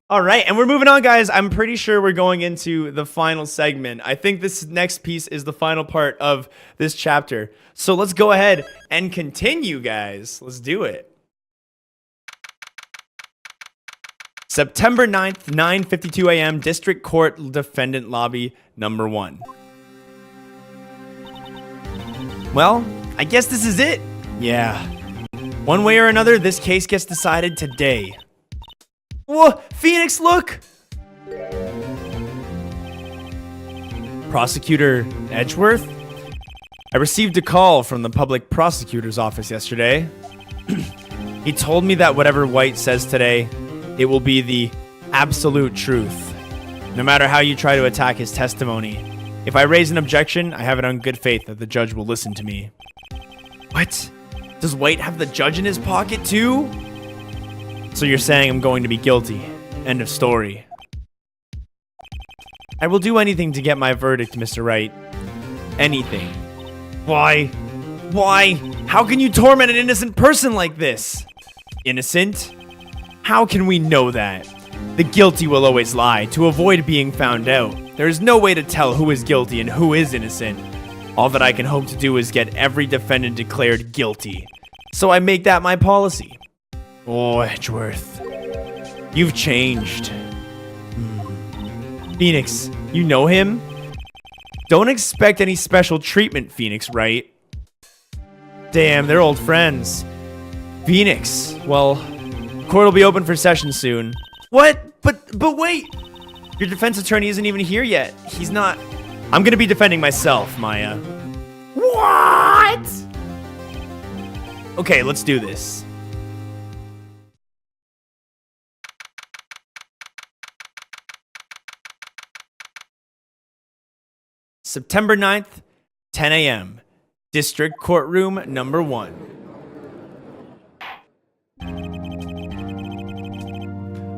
All right, and we're moving on, guys. I'm pretty sure we're going into the final segment. I think this next piece is the final part of this chapter. So let's go ahead and continue, guys. Let's do it. September 9th, 9:52 a.m., District Court Defendant Lobby, number 1. Well, I guess this is it. Yeah. One way or another, this case gets decided today. Whoa, Phoenix, look! Prosecutor Edgeworth? I received a call from the public prosecutor's office yesterday. He told me that whatever White says today, it will be the absolute truth. No matter how you try to attack his testimony, if I raise an objection, I have it on good faith that the judge will listen to me. What? Does White have the judge in his pocket too? So you're saying I'm going to be guilty. End of story. I will do anything to get my verdict, Mr. Wright. Anything. Why? Why? How can you torment an innocent person like this? Innocent? How can we know that? The guilty will always lie to avoid being found out. There is no way to tell who is guilty and who is innocent. All that I can hope to do is get every defendant declared guilty. So I make that my policy. Oh, Edgeworth. You've changed. Phoenix, you know him? Don't expect any special treatment, Phoenix Wright. Damn, they're old friends. Phoenix, well, court will be open for session soon. What? But wait! Your defense attorney isn't even here yet. He's not... I'm gonna be defending myself, Maya. What? Okay, let's do this. September 9th, 10 a.m. District Courtroom number 1.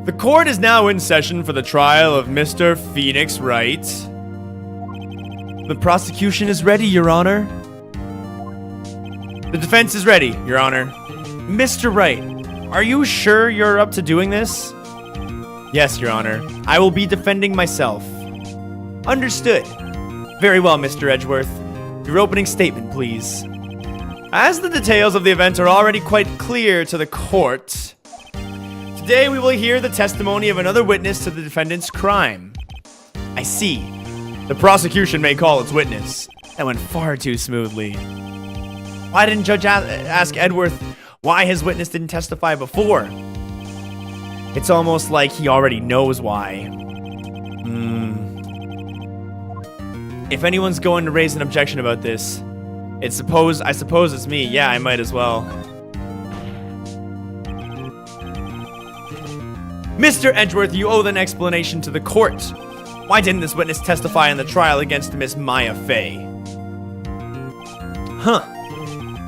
The court is now in session for the trial of Mr. Phoenix Wright. The prosecution is ready, Your Honor. The defense is ready, Your Honor. Mr. Wright, are you sure you're up to doing this? Yes, Your Honor. I will be defending myself. Understood. Very well, Mr. Edgeworth. Your opening statement, please. As the details of the event are already quite clear to the court, today we will hear the testimony of another witness to the defendant's crime. I see. The prosecution may call its witness. That went far too smoothly. Why didn't Judge ask Edgeworth why his witness didn't testify before? It's almost like he already knows why. If anyone's going to raise an objection about this, I suppose it's me. Yeah, I might as well. Mr. Edgeworth, you owe an explanation to the court. Why didn't this witness testify in the trial against Miss Maya Fey? Huh.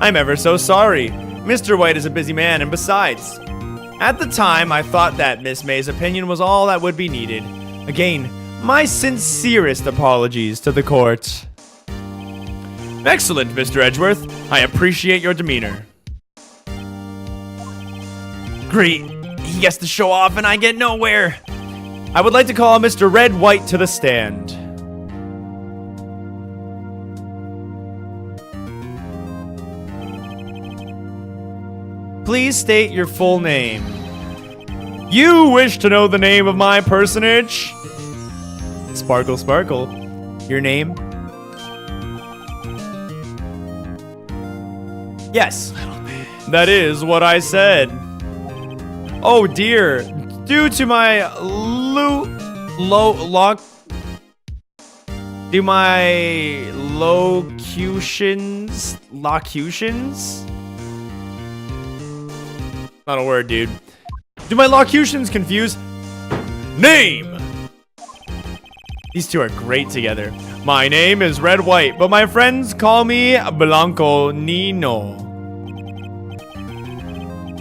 I'm ever so sorry. Mr. White is a busy man, and besides, at the time, I thought that Miss May's opinion was all that would be needed. Again, my sincerest apologies to the court. Excellent, Mr. Edgeworth. I appreciate your demeanor. Great. He gets to show off and I get nowhere. I would like to call Mr. Red White to the stand. Please state your full name. You wish to know the name of my personage? Sparkle, sparkle. Your name? Yes, that is what I said. Oh dear. Due to my locutions? Not a word, dude. Do my locutions confuse? Name! These two are great together. My name is Red White, but my friends call me Blanco Nino.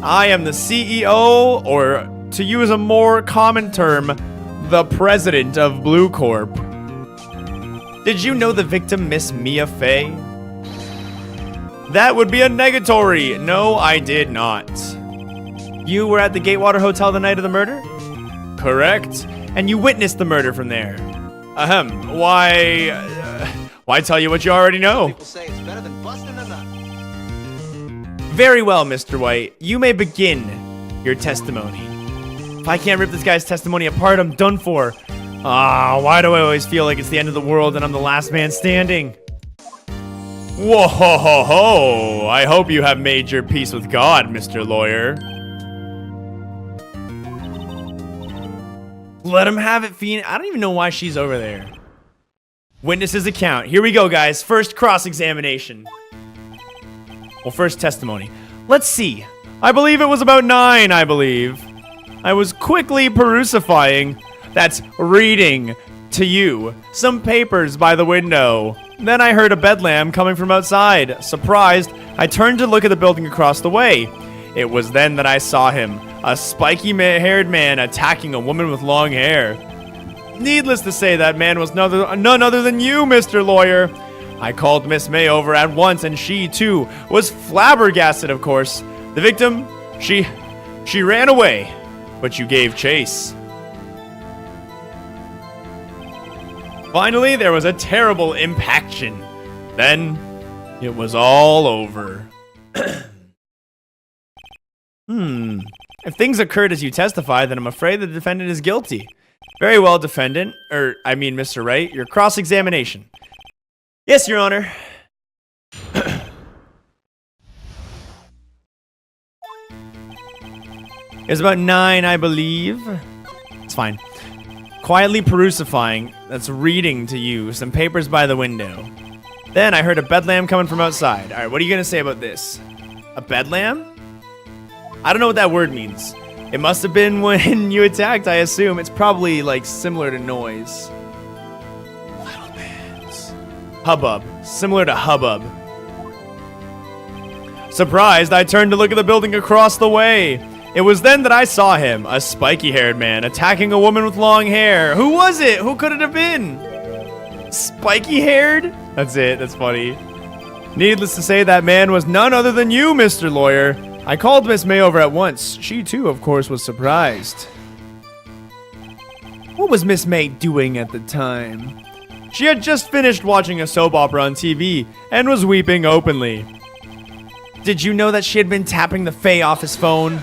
I am the CEO, or to use a more common term, the president of Blue Corp. Did you know the victim, Miss Mia Fey? That would be a negatory. No, I did not. You were at the Gatewater Hotel the night of the murder? Correct. And you witnessed the murder from there. Ahem. Why tell you what you already know? People say it's better than busting a nut. Very well, Mr. White. You may begin your testimony. If I can't rip this guy's testimony apart, I'm done for. Why do I always feel like it's the end of the world and I'm the last man standing? Whoa, ho, ho, ho. I hope you have made your peace with God, Mr. Lawyer. Let him have it, Phoenix. I don't even know why she's over there. Witness's account. Here we go, guys. First cross-examination. Well, first testimony. Let's see. I believe it was about 9, I believe. I was quickly perusifying, that's reading, to you, some papers by the window. Then I heard a bedlam coming from outside. Surprised, I turned to look at the building across the way. It was then that I saw him, a spiky-haired man attacking a woman with long hair. Needless to say, that man was none other than you, Mr. Lawyer. I called Miss May over at once, and she, too, was flabbergasted, of course. The victim, she ran away, but you gave chase. Finally, there was a terrible impaction. Then, it was all over. If things occurred as you testified, then I'm afraid the defendant is guilty. Very well, defendant. Mr. Wright, your cross-examination. Yes, Your Honor. It was about 9, I believe. It's fine. Quietly perusifying, that's reading to you, some papers by the window. Then I heard a bedlam coming from outside. Alright, what are you gonna say about this? A bedlam? I don't know what that word means. It must have been when you attacked, I assume. It's probably, like, similar to noise. Little bits. Hubbub. Similar to hubbub. Surprised, I turned to look at the building across the way. It was then that I saw him, a spiky-haired man, attacking a woman with long hair. Who was it? Who could it have been? Spiky-haired? That's it. That's funny. Needless to say, that man was none other than you, Mr. Lawyer. I called Miss May over at once. She, too, of course, was surprised. What was Miss May doing at the time? She had just finished watching a soap opera on TV and was weeping openly. Did you know that she had been tapping the Fae office phone?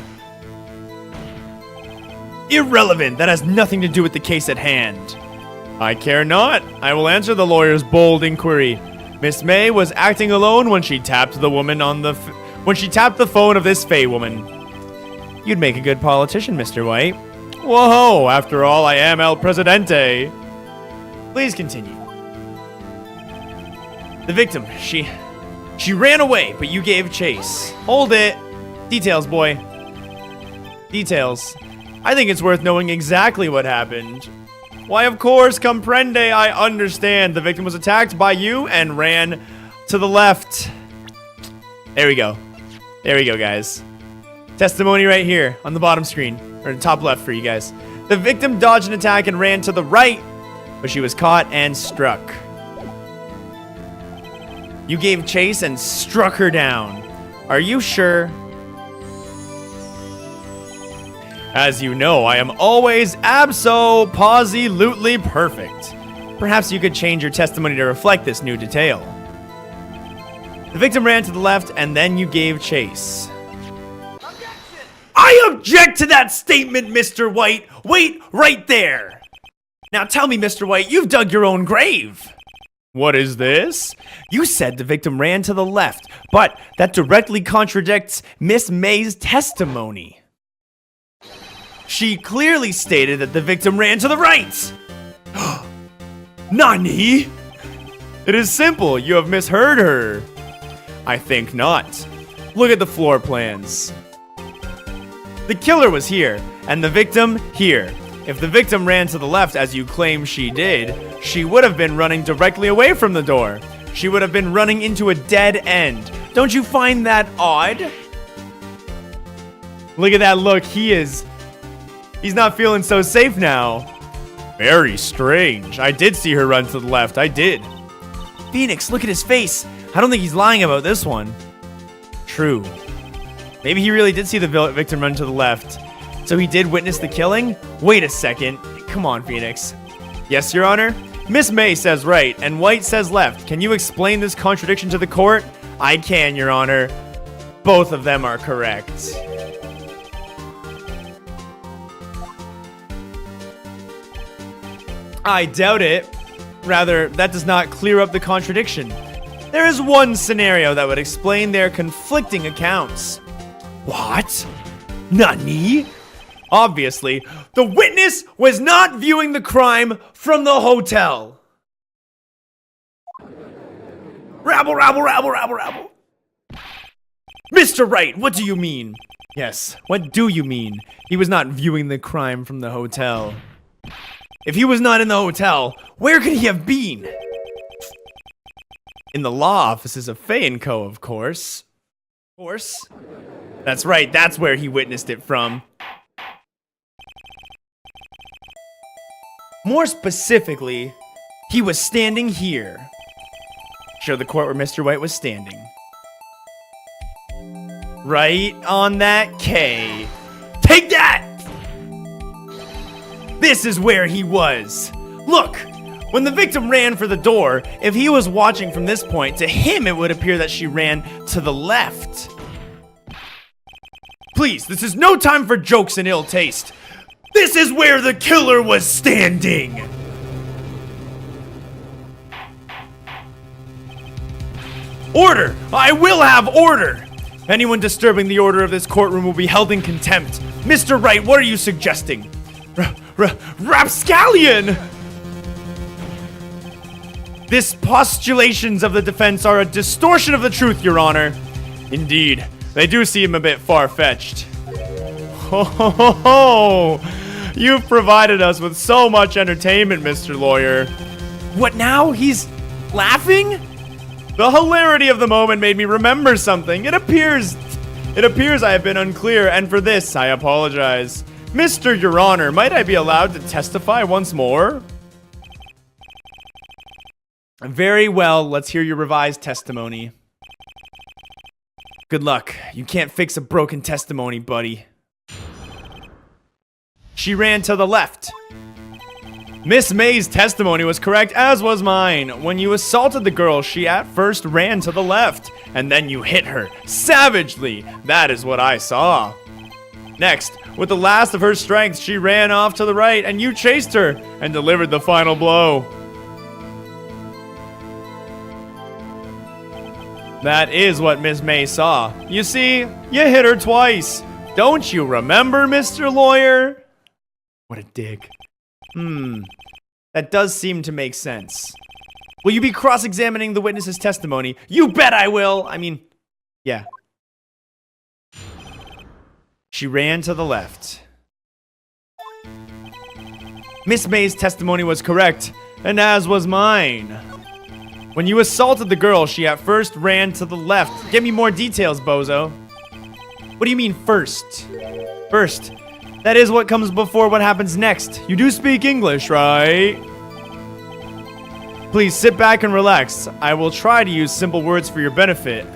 Irrelevant. That has nothing to do with the case at hand. I care not. I will answer the lawyer's bold inquiry. Miss May was acting alone when she tapped the woman on the phone of this Fae woman. You'd make a good politician, Mr. White. Whoa, after all, I am El Presidente. Please continue. The victim, she ran away, but you gave chase. Hold it. Details, boy. Details. I think it's worth knowing exactly what happened. Why, of course, comprende, I understand. The victim was attacked by you and ran to the left. There we go. There we go, guys. Testimony right here on the bottom screen, or the top left for you guys. The victim dodged an attack and ran to the right, but she was caught and struck. You gave chase and struck her down. Are you sure? As you know, I am always abso-posi-lutely perfect. Perhaps you could change your testimony to reflect this new detail. The victim ran to the left, and then you gave chase. Objection! I object to that statement, Mr. White! Wait right there! Now tell me, Mr. White, you've dug your own grave! What is this? You said the victim ran to the left, but that directly contradicts Miss May's testimony. She clearly stated that the victim ran to the right! Nani? It is simple, you have misheard her. I think not. Look at the floor plans. The killer was here, and the victim here. If the victim ran to the left as you claim she did, she would have been running directly away from the door. She would have been running into a dead end. Don't you find that odd? Look at that look, he's not feeling so safe now. Very strange. I did see her run to the left, I did. Phoenix, look at his face. I don't think he's lying about this one. True. Maybe he really did see the victim run to the left. So he did witness the killing? Wait a second. Come on, Phoenix. Yes, Your Honor? Miss May says right, and White says left. Can you explain this contradiction to the court? I can, Your Honor. Both of them are correct. I doubt it. Rather, that does not clear up the contradiction. There is one scenario that would explain their conflicting accounts. What? Nani? Obviously, the witness was not viewing the crime from the hotel. Rabble, rabble, rabble, rabble, rabble. Mr. Wright, what do you mean? Yes, what do you mean? He was not viewing the crime from the hotel. If he was not in the hotel, where could he have been? In the law offices of Fay & Co., of course. Of course. That's right, that's where he witnessed it from. More specifically, he was standing here. Show the court where Mr. White was standing. Right on that K. Take that! This is where he was. Look, when the victim ran for the door, if he was watching from this point, to him it would appear that she ran to the left. Please, this is no time for jokes and ill taste. This is where the killer was standing. Order! I will have order! Anyone disturbing the order of this courtroom will be held in contempt. Mr. Wright, what are you suggesting? Rapscallion! These postulations of the defense are a distortion of the truth, Your Honor. Indeed, they do seem a bit far-fetched. Ho ho ho ho! You've provided us with so much entertainment, Mr. Lawyer. What now? He's laughing? The hilarity of the moment made me remember something. It appears I have been unclear, and for this, I apologize. Mr. Your Honor, might I be allowed to testify once more? Very well, let's hear your revised testimony. Good luck. You can't fix a broken testimony, buddy. She ran to the left. Miss May's testimony was correct, as was mine. When you assaulted the girl, she at first ran to the left, and then you hit her savagely. That is what I saw. Next, with the last of her strength, she ran off to the right, and you chased her and delivered the final blow. That is what Miss May saw. You see, you hit her twice. Don't you remember, Mr. Lawyer? What a dick. That does seem to make sense. Will you be cross-examining the witness's testimony? You bet I will! I mean, yeah. She ran to the left. Miss May's testimony was correct, and as was mine. When you assaulted the girl, she at first ran to the left. Give me more details, bozo. What do you mean, first? First. That is what comes before what happens next. You do speak English, right? Please sit back and relax. I will try to use simple words for your benefit.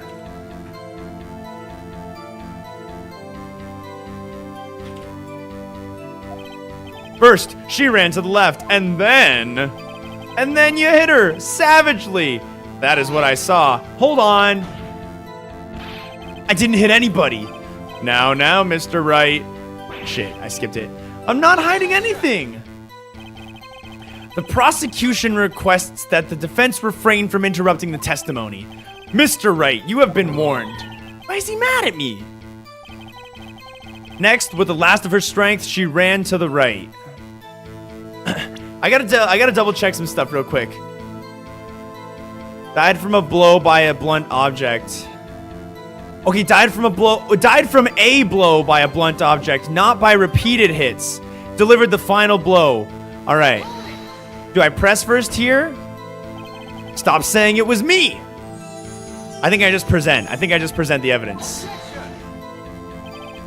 First, she ran to the left, and then you hit her savagely. That is what I saw. Hold on. I didn't hit anybody. Now, Mr. Wright. Shit, I skipped it. I'm not hiding anything. The prosecution requests that the defense refrain from interrupting the testimony. Mr. Wright, you have been warned. Why is he mad at me? Next, with the last of her strength, she ran to the right. I gotta double check some stuff real quick. Died from a blow by a blunt object. Okay, died from a blow by a blunt object, not by repeated hits. Delivered the final blow. All right. Do I press first here? Stop saying it was me. I think I just present the evidence.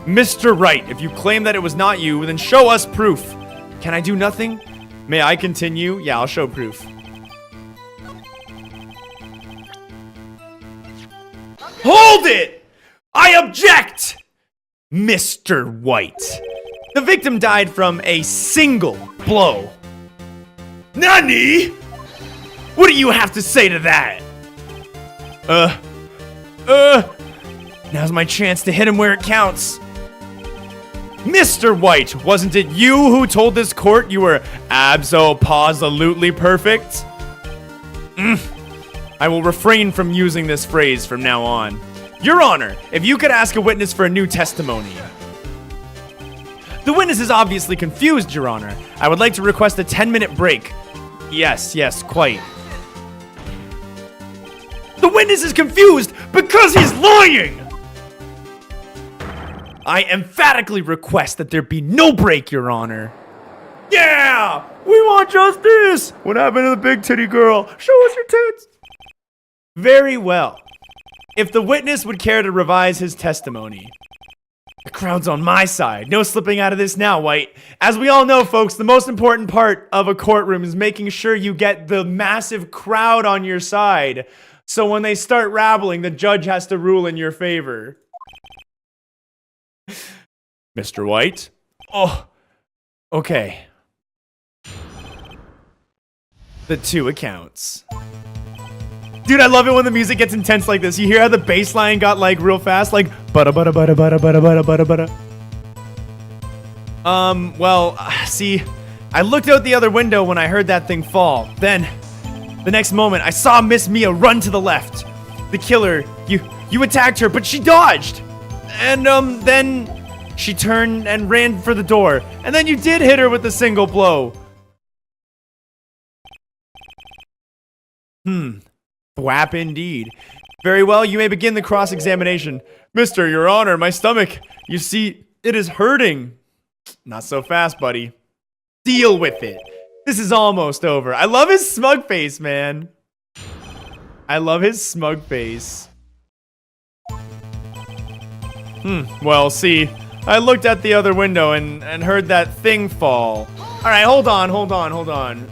Mr. Wright, if you claim that it was not you, then show us proof. Can I do nothing? May I continue? Yeah, I'll show proof. Hold it! I object! Mr. White, The victim died from a single blow. Nani? What do you have to say to that? Now's my chance to hit him where it counts. Mr. White, wasn't it you who told this court you were abso-positively perfect? I will refrain from using this phrase from now on. Your Honor, if you could ask a witness for a new testimony. The witness is obviously confused, Your Honor. I would like to request a 10-minute break. Yes, quite. The witness is confused because he's lying! I emphatically request that there be no break, Your Honor. Yeah! We want justice! What happened to the big titty girl? Show us your tits! Very well. If the witness would care to revise his testimony. The crowd's on my side. No slipping out of this now, White. As we all know, folks, the most important part of a courtroom is making sure you get the massive crowd on your side. So when they start rabbling, the judge has to rule in your favor. Mr. White? Oh, okay. The two accounts. Dude, I love it when the music gets intense like this. You hear how the bass line got like real fast? Like, bada bada bada bada bada bada bada bada. Well, see, I looked out the other window when I heard that thing fall. Then, the next moment, I saw Miss Mia run to the left. The killer, you attacked her, but she dodged. And, then she turned and ran for the door. And then you did hit her with a single blow. Thwap indeed. Very well, you may begin the cross-examination. Mister, Your Honor, my stomach. You see, it is hurting. Not so fast, buddy. Deal with it. This is almost over. I love his smug face, man. I love his smug face. Well, see, I looked at the other window and heard that thing fall. All right, hold on.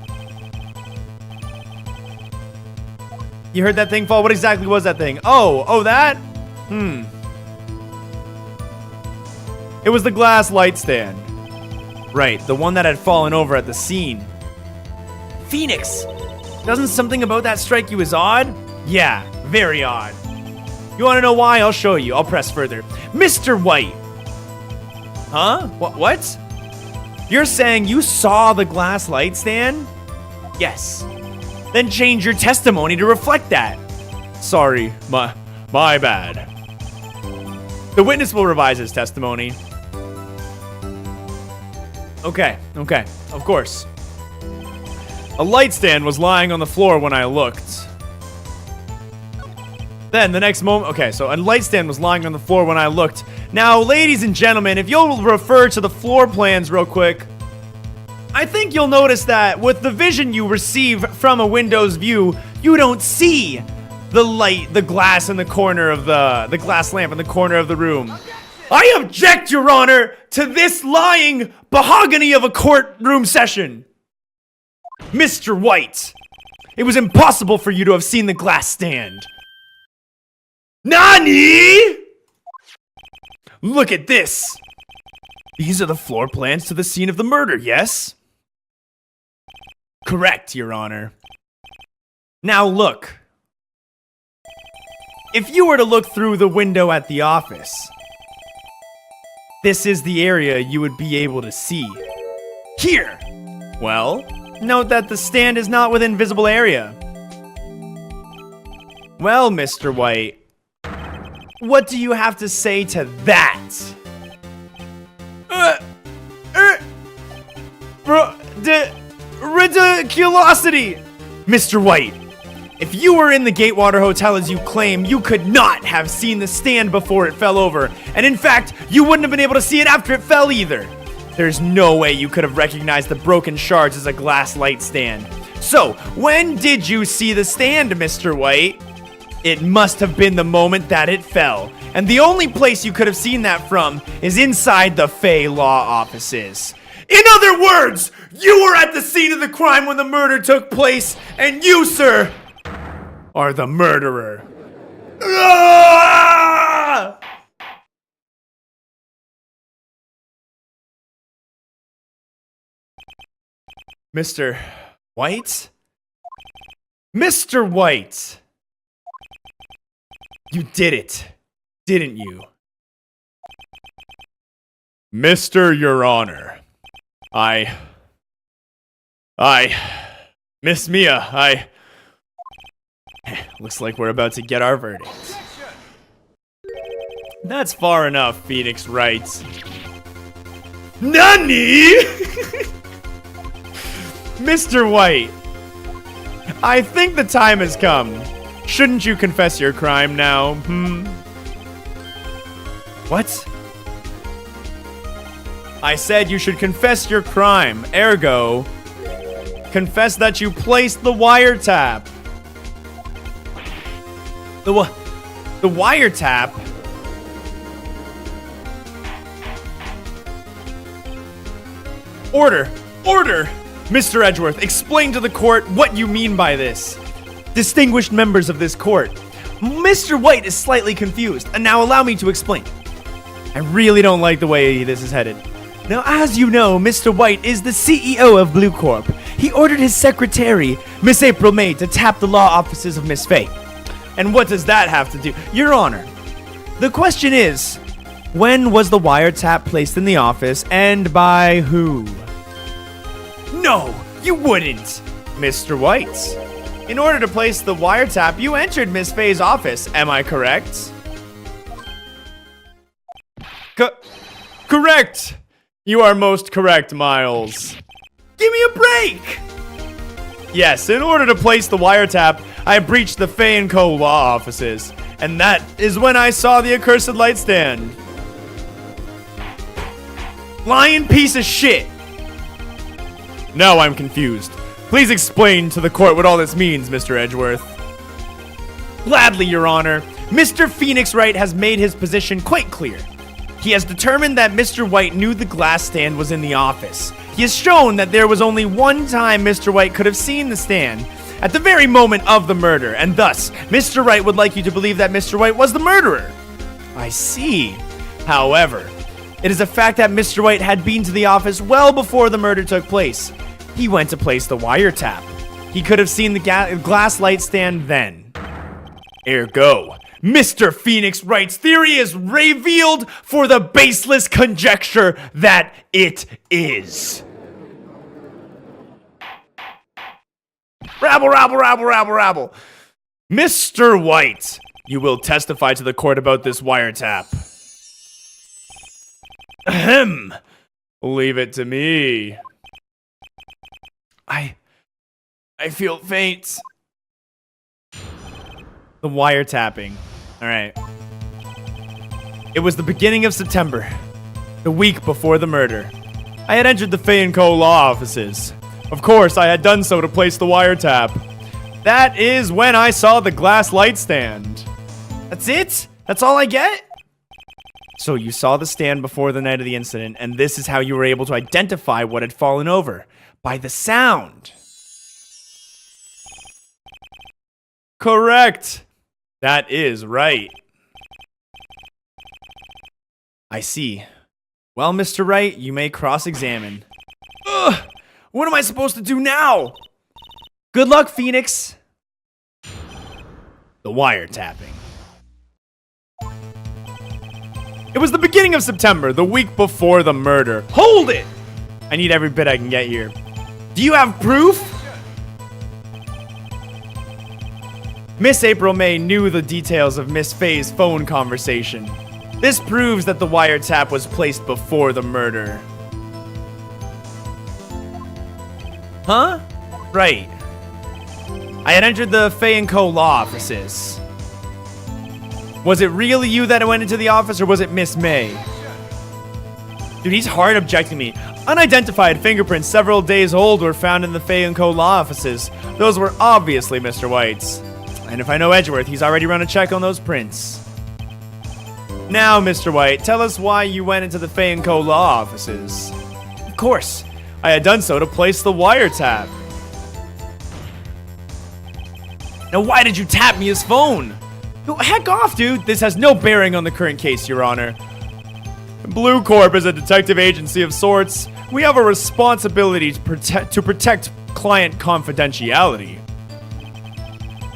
You heard that thing fall? What exactly was that thing? Oh, that? It was the glass light stand. Right, the one that had fallen over at the scene. Phoenix, doesn't something about that strike you as odd? Yeah, very odd. You want to know why? I'll show you. I'll press further. Mr. White. Huh? What? You're saying you saw the glass light stand? Yes. Then change your testimony to reflect that. Sorry, my bad. The witness will revise his testimony. Okay, of course. A light stand was lying on the floor when I looked. Then the next moment, okay, so a light stand was lying on the floor when I looked. Now, ladies and gentlemen, if you'll refer to the floor plans real quick, I think you'll notice that with the vision you receive from a window's view, you don't see the glass in the corner of the glass lamp in the corner of the room. I object, Your Honor, to this lying mahogany of a courtroom session. Mr. White, it was impossible for you to have seen the glass stand. Nani? Look at this. These are the floor plans to the scene of the murder, yes? Correct, Your Honor. Now look. If you were to look through the window at the office, this is the area you would be able to see. Here! Well, note that the stand is not within visible area. Well, Mr. White, what do you have to say to that? Ridiculosity! Mr. White, if you were in the Gatewater Hotel as you claim, you could not have seen the stand before it fell over. And in fact, you wouldn't have been able to see it after it fell either. There's no way you could have recognized the broken shards as a glass light stand. So, when did you see the stand, Mr. White? It must have been the moment that it fell. And the only place you could have seen that from is inside the Fey Law offices. In other words, you were at the scene of the crime when the murder took place, and you, sir, are the murderer. Mr. White? Mr. White! You did it, didn't you? Mr. Your Honor, Miss Mia, looks like we're about to get our verdict. That's far enough, Phoenix Wright. NANI?! Mr. White, I think the time has come. Shouldn't you confess your crime now, What? I said you should confess your crime, ergo, confess that you placed the wiretap. The wiretap? Order! Order! Mr. Edgeworth, explain to the court what you mean by this. Distinguished members of this court, Mr. White is slightly confused, and now allow me to explain. I really don't like the way this is headed. Now, as you know, Mr. White is the CEO of Blue Corp. He ordered his secretary, Miss April May, to tap the law offices of Miss Faye. And what does that have to do? Your Honor, the question is, when was the wiretap placed in the office, and by who? No, you wouldn't, Mr. White. In order to place the wiretap, you entered Miss Faye's office, am I correct? Correct! You are most correct, Miles. Give me a break! Yes, in order to place the wiretap, I breached the Faye & Co. law offices. And that is when I saw the accursed light stand. Lying piece of shit! Now I'm confused. Please explain to the court what all this means, Mr. Edgeworth. Gladly, Your Honor. Mr. Phoenix Wright has made his position quite clear. He has determined that Mr. White knew the glass stand was in the office. He has shown that there was only one time Mr. White could have seen the stand, at the very moment of the murder, and thus, Mr. Wright would like you to believe that Mr. White was the murderer. I see. However, it is a fact that Mr. White had been to the office well before the murder took place. He went to place the wiretap. He could have seen the glass light stand then. Ergo, Mr. Phoenix Wright's theory is revealed for the baseless conjecture that it is. Rabble, rabble, rabble, rabble, rabble. Mr. White, you will testify to the court about this wiretap. Ahem. Leave it to me. I feel faint. The wiretapping. All right. It was the beginning of September, the week before the murder. I had entered the Faye & Co. law offices. Of course, I had done so to place the wiretap. That is when I saw the glass light stand. That's it? That's all I get? So you saw the stand before the night of the incident, and this is how you were able to identify what had fallen over. By the sound. Correct. That is right. I see. Well, Mr. Wright, you may cross-examine. Ugh! What am I supposed to do now? Good luck, Phoenix. The wiretapping. It was the beginning of September, the week before the murder. Hold it! I need every bit I can get here. Do you have proof? Miss April May knew the details of Miss Faye's phone conversation. This proves that the wiretap was placed before the murder. Huh? Right. I had entered the Faye & Co. law offices. Was it really you that went into the office, or was it Miss May? Dude, he's hard objecting me. Unidentified fingerprints several days old were found in the Faye & Co. law offices. Those were obviously Mr. White's. And if I know Edgeworth, he's already run a check on those prints. Now, Mr. White, tell us why you went into the Faye & Co. law offices. Of course, I had done so to place the wiretap. Now, why did you tap me his phone? Heck off, dude. This has no bearing on the current case, Your Honor. Blue Corp is a detective agency of sorts. We have a responsibility to protect client confidentiality.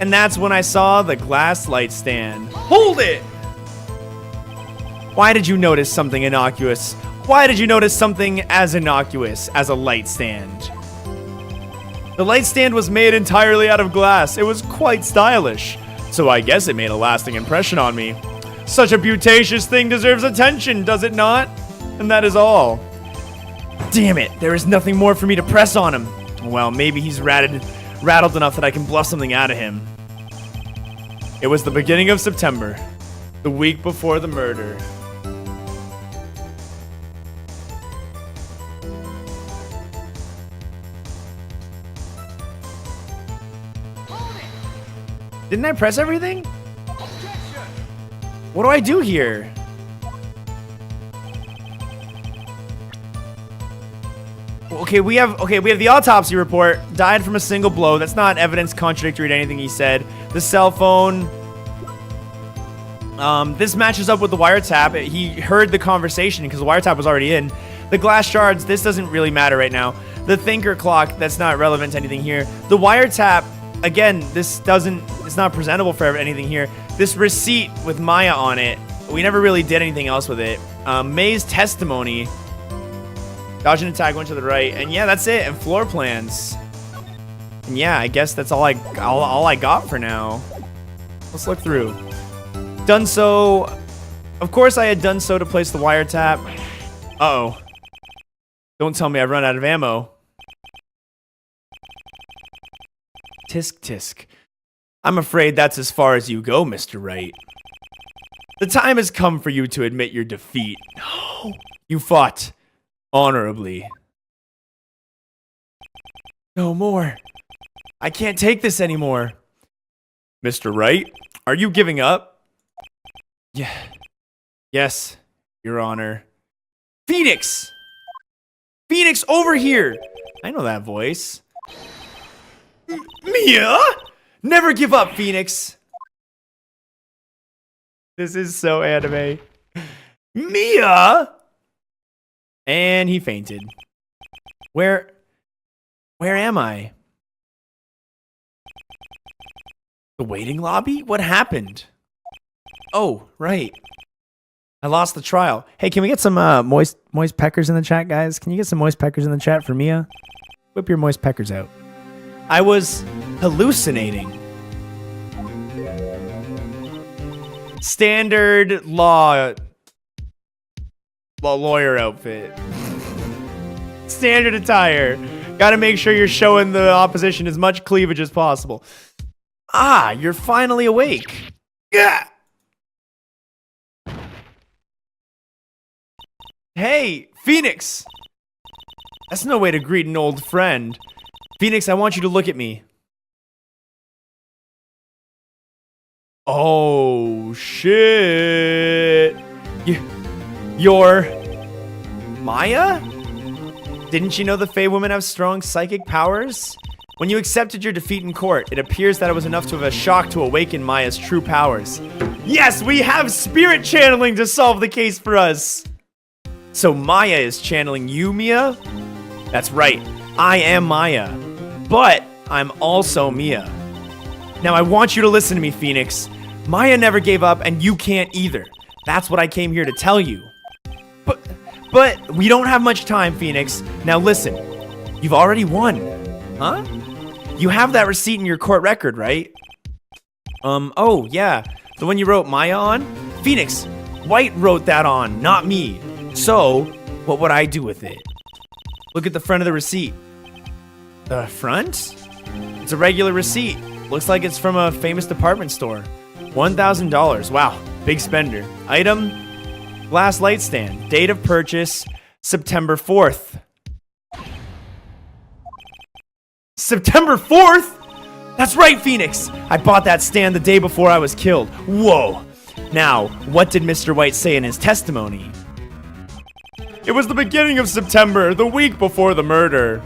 And that's when I saw the glass light stand. Hold it! Why did you notice something innocuous? Why did you notice something as innocuous as a light stand? The light stand was made entirely out of glass. It was quite stylish. So I guess it made a lasting impression on me. Such a beautacious thing deserves attention, does it not? And that is all. Damn it, there is nothing more for me to press on him. Well, maybe he's rattled enough that I can bluff something out of him. It was the beginning of September, the week before the murder. Didn't I press everything? What do I do here? Okay, we have the autopsy report. Died from a single blow. That's not evidence contradictory to anything he said. The cell phone. This matches up with the wiretap. He heard the conversation because the wiretap was already in. The glass shards. This doesn't really matter right now. The thinker clock. That's not relevant to anything here. The wiretap. Again, it's not presentable for anything here. This receipt with Maya on it, we never really did anything else with it. May's testimony. Dodge and attack went to the right. And yeah, that's it. And floor plans. And yeah, I guess that's all I got for now. Let's look through. Done so. Of course I had done so to place the wiretap. Uh-oh. Don't tell me I've run out of ammo. Tisk tisk. I'm afraid that's as far as you go, Mr. Wright. The time has come for you to admit your defeat. No. You fought honorably. No more. I can't take this anymore. Mr. Wright, are you giving up? Yeah. Yes, Your Honor. Phoenix! Phoenix, over here! I know that voice. Mia? Never give up, Phoenix. This is so anime. Mia? And he fainted. Where am I? The waiting lobby? What happened? Oh, right. I lost the trial. Hey, can we get some moist peckers in the chat, guys? Can you get some moist peckers in the chat for Mia? Whip your moist peckers out. I was hallucinating. Standard law lawyer outfit. Standard attire. Gotta make sure you're showing the opposition as much cleavage as possible. Ah, you're finally awake. Yeah. Hey, Phoenix. That's no way to greet an old friend. Phoenix, I want you to look at me. Oh, shit. You're Maya? Didn't you know the Fae women have strong psychic powers? When you accepted your defeat in court, it appears that it was enough to have a shock to awaken Maya's true powers. Yes, we have spirit channeling to solve the case for us. So Maya is channeling you, Mia? That's right. I am Maya. But I'm also Mia. Now I want you to listen to me, Phoenix. Maya never gave up and you can't either. That's what I came here to tell you. But we don't have much time, Phoenix. Now listen. You've already won. Huh? You have that receipt in your court record, right? Oh, yeah. The one you wrote Maya on? Phoenix, White wrote that on, not me. So, what would I do with it? Look at the front of the receipt. The front? It's a regular receipt. Looks like it's from a famous department store. $1,000. Wow, big spender. Item, glass light stand. Date of purchase, September 4th. September 4th? That's right, Phoenix. I bought that stand the day before I was killed. Whoa. Now, what did Mr. White say in his testimony? It was the beginning of September, the week before the murder.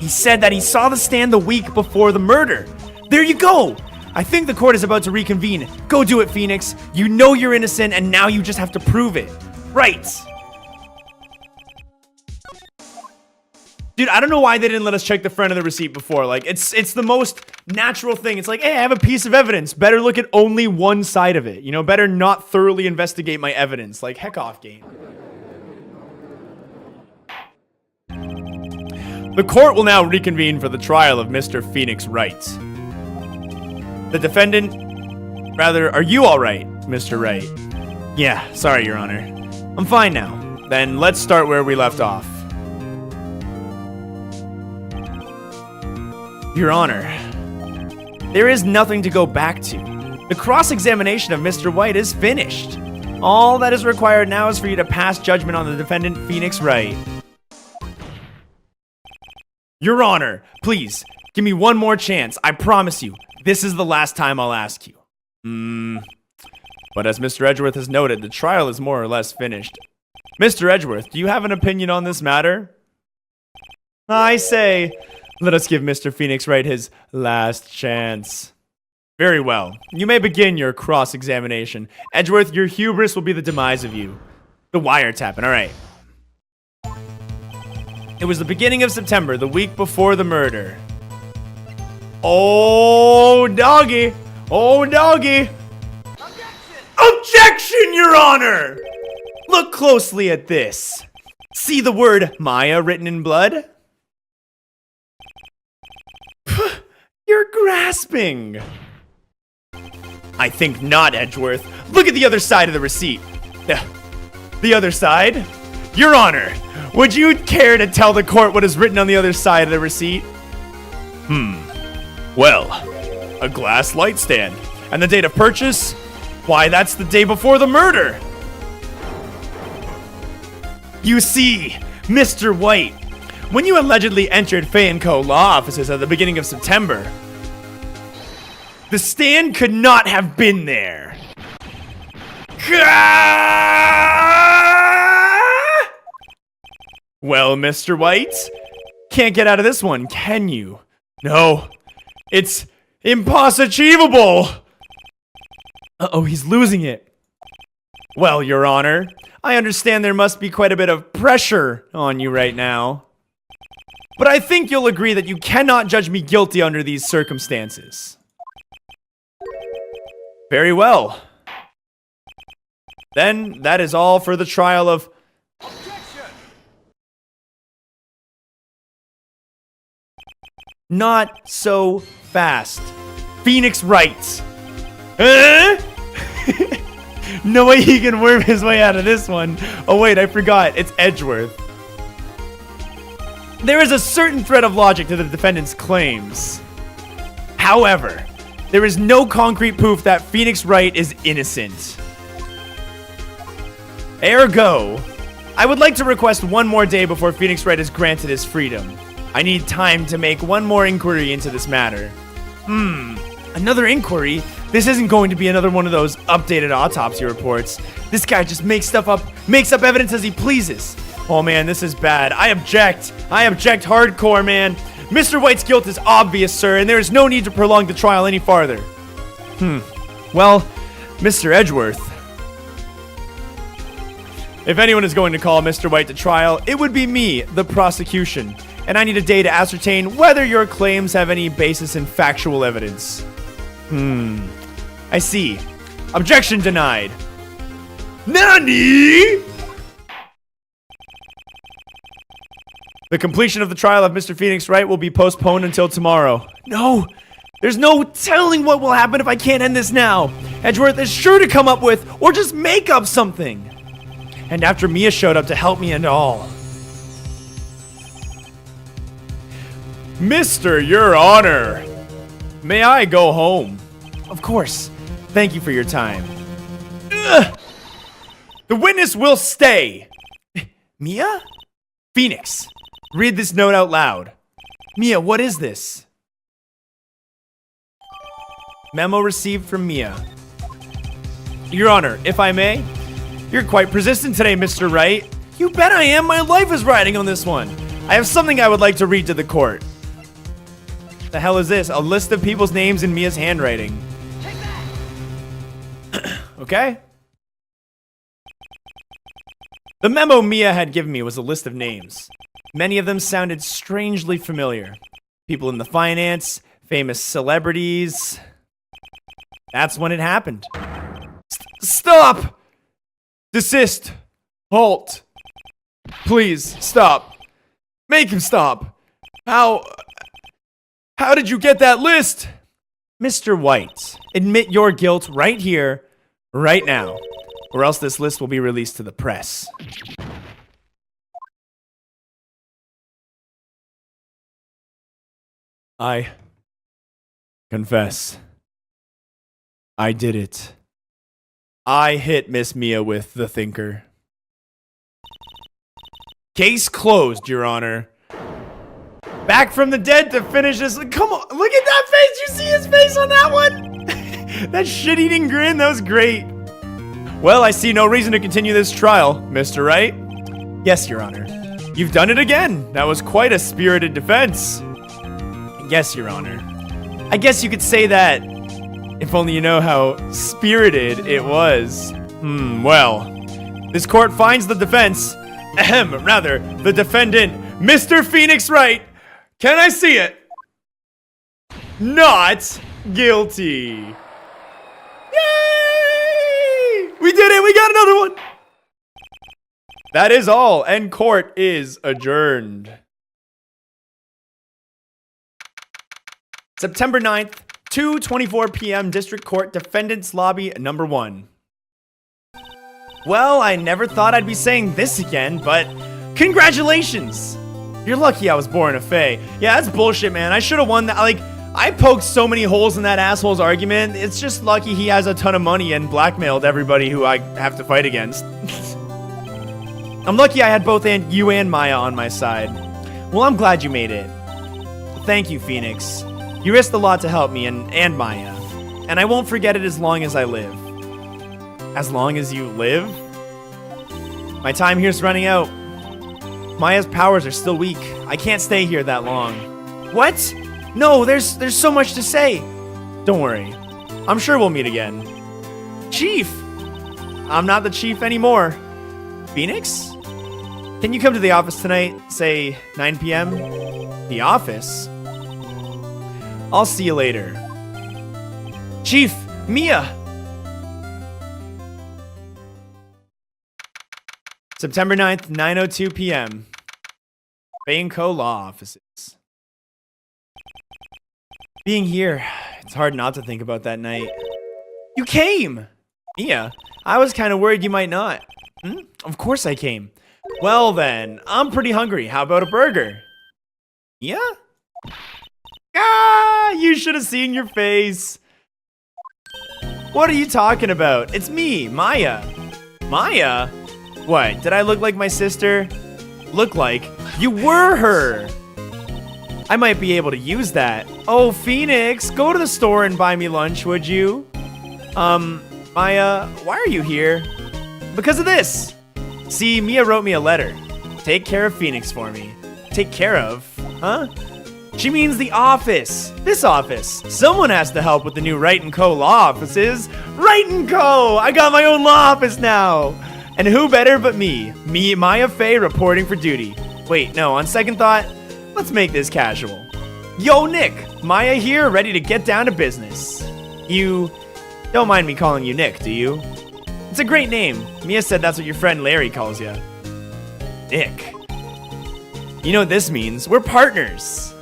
He said that he saw the stand the week before the murder. There you go. I think the court is about to reconvene. Go do it, Phoenix. You know you're innocent, and now you just have to prove it. Right. Dude, I don't know why they didn't let us check the front of the receipt before. Like, it's the most natural thing. It's like, hey, I have a piece of evidence. Better look at only one side of it. You know, better not thoroughly investigate my evidence. Like, heck off, game. The court will now reconvene for the trial of Mr. Phoenix Wright. The defendant... Rather, are you all right, Mr. Wright? Yeah, sorry, Your Honor. I'm fine now. Then let's start where we left off. Your Honor, there is nothing to go back to. The cross-examination of Mr. White is finished. All that is required now is for you to pass judgment on the defendant, Phoenix Wright. Your Honor, please, give me one more chance. I promise you, this is the last time I'll ask you. But as Mr. Edgeworth has noted, the trial is more or less finished. Mr. Edgeworth, do you have an opinion on this matter? I say... Let us give Mr. Phoenix Wright his last chance. Very well. You may begin your cross-examination. Edgeworth, your hubris will be the demise of you. The wiretapping, alright. It was the beginning of September, the week before the murder. Oh, doggy! Oh, doggy! Objection, Your Honor! Look closely at this. See the word Maya written in blood? You're grasping. I think not, Edgeworth. Look at the other side of the receipt. The other side? Your Honor, would you care to tell the court what is written on the other side of the receipt? Well, a glass light stand. And the date of purchase? Why, that's the day before the murder. You see, Mr. White, when you allegedly entered Fay & Co. law offices at the beginning of September, the stand could not have been there. Well, Mr. White, can't get out of this one, can you? No, it's impossible. Uh-oh, he's losing it. Well, Your Honor, I understand there must be quite a bit of pressure on you right now. But I think you'll agree that you cannot judge me guilty under these circumstances. Very well. Then, that is all for the trial of... Objection! Not so fast. Phoenix Wright. No way he can worm his way out of this one. Oh wait, I forgot. It's Edgeworth. There is a certain thread of logic to the defendant's claims. However, there is no concrete proof that Phoenix Wright is innocent. Ergo, I would like to request one more day before Phoenix Wright is granted his freedom. I need time to make one more inquiry into this matter. Another inquiry? This isn't going to be another one of those updated autopsy reports. This guy just makes up evidence as he pleases. Oh man, this is bad. I object hardcore, man. Mr. White's guilt is obvious, sir, and there is no need to prolong the trial any farther. Well, Mr. Edgeworth, if anyone is going to call Mr. White to trial, it would be me, the prosecution, and I need a day to ascertain whether your claims have any basis in factual evidence. I see. Objection denied. Nani? The completion of the trial of Mr. Phoenix Wright will be postponed until tomorrow. No! There's no telling what will happen if I can't end this now. Edgeworth is sure to come up with, or just make up something. And after Mia showed up to help me and all. Mr. Your Honor, may I go home? Of course. Thank you for your time. Ugh. The witness will stay. Mia? Phoenix, read this note out loud. Mia, what is this? Memo received from Mia. Your Honor, if I may, you're quite persistent today, Mr. Wright. You bet I am. My life is riding on this one. I have something I would like to read to the court. The hell is this? A list of people's names in Mia's handwriting. Take that. Okay. The memo Mia had given me was a list of names. Many of them sounded strangely familiar. People in the finance, famous celebrities. That's when it happened. Stop! Desist. Halt. Please, stop. Make him stop. How did you get that list? Mr. White, admit your guilt right here, right now, or else this list will be released to the press. I confess. I did it. I hit Miss Mia with the thinker. Case closed, Your Honor. Back from the dead to finish this. Come on, look at that face. You see his face on that one? That shit-eating grin, that was great. Well, I see no reason to continue this trial, Mr. Wright. Yes, Your Honor. You've done it again. That was quite a spirited defense. Yes, Your Honor. I guess you could say that, if only you know how spirited it was. Well, this court finds the defense, the defendant, Mr. Phoenix Wright. Can I see it? Not guilty. Yay! We did it! We got another one! That is all, and court is adjourned. September 9th, 2:24 p.m. District Court, Defendant's Lobby, number 1. Well, I never thought I'd be saying this again, but congratulations! You're lucky I was born a fae. Yeah, that's bullshit, man. I should have won that. Like, I poked so many holes in that asshole's argument. It's just lucky he has a ton of money and blackmailed everybody who I have to fight against. I'm lucky I had both you and Maya on my side. Well, I'm glad you made it. Thank you, Phoenix. You risked a lot to help me and Maya. And I won't forget it as long as I live. As long as you live? My time here's running out. Maya's powers are still weak. I can't stay here that long. What? No, there's so much to say. Don't worry. I'm sure we'll meet again. Chief! I'm not the chief anymore. Phoenix? Can you come to the office tonight, say 9 p.m.? The office? I'll see you later. Chief, Mia! September 9th, 9:02 p.m. Bain Co. Law Offices. Being here, it's hard not to think about that night. You came! Mia, I was kind of worried you might not. Of course I came. Well then, I'm pretty hungry. How about a burger? Mia? Ah, you should have seen your face. What are you talking about? It's me, Maya. Maya? What, did I look like my sister? Look like? You were her! I might be able to use that. Oh, Phoenix, go to the store and buy me lunch, would you? Maya, why are you here? Because of this! See, Mia wrote me a letter. Take care of Phoenix for me. Take care of? Huh? She means the office. This office. Someone has to help with the new Wright & Co. law offices. Wright & Co! I got my own law office now! And who better but me, Maya Faye, reporting for duty. Wait, no, on second thought, let's make this casual. Yo, Nick, Maya here, ready to get down to business. You don't mind me calling you Nick, do you? It's a great name. Mia said that's what your friend Larry calls you. Nick. You know what this means? We're partners.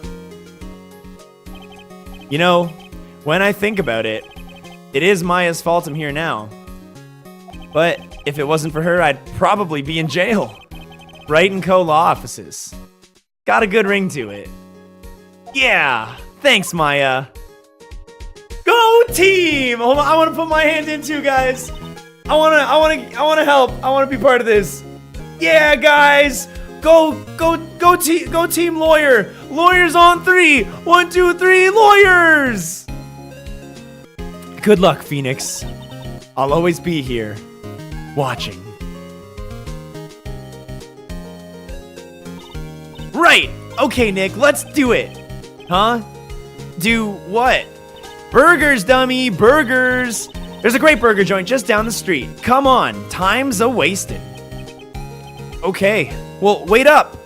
You know, when I think about it, it is Maya's fault I'm here now. But if it wasn't for her, I'd probably be in jail. Wright & Co. law offices. Got a good ring to it. Yeah, thanks, Maya. Go team! Hold on, I want to put my hand in too, guys. I want to help. I want to be part of this. Yeah, guys. Go team lawyer. Lawyers on 3. 1, 2, 3, lawyers. Good luck, Phoenix. I'll always be here. Watching. Right! Okay, Nick, let's do it! Huh? Do what? Burgers, dummy! Burgers! There's a great burger joint just down the street. Come on, time's a-wasted. Okay, well, wait up.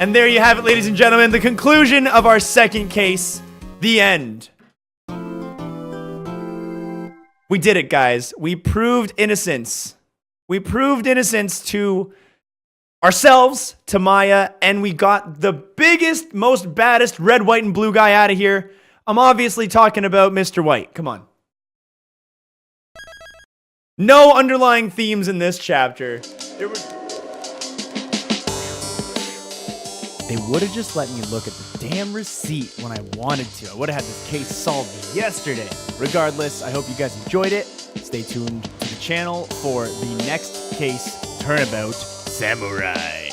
And there you have it, ladies and gentlemen, the conclusion of our second case, the end. We did it, guys. We proved innocence. We proved innocence to ourselves, to Maya, and we got the biggest, most baddest red, white, and blue guy out of here. I'm obviously talking about Mr. White. Come on. No underlying themes in this chapter. They would have just let me look at the damn receipt when I wanted to. I would have had this case solved yesterday. Regardless, I hope you guys enjoyed it. Stay tuned to the channel for the next case, Turnabout Samurai.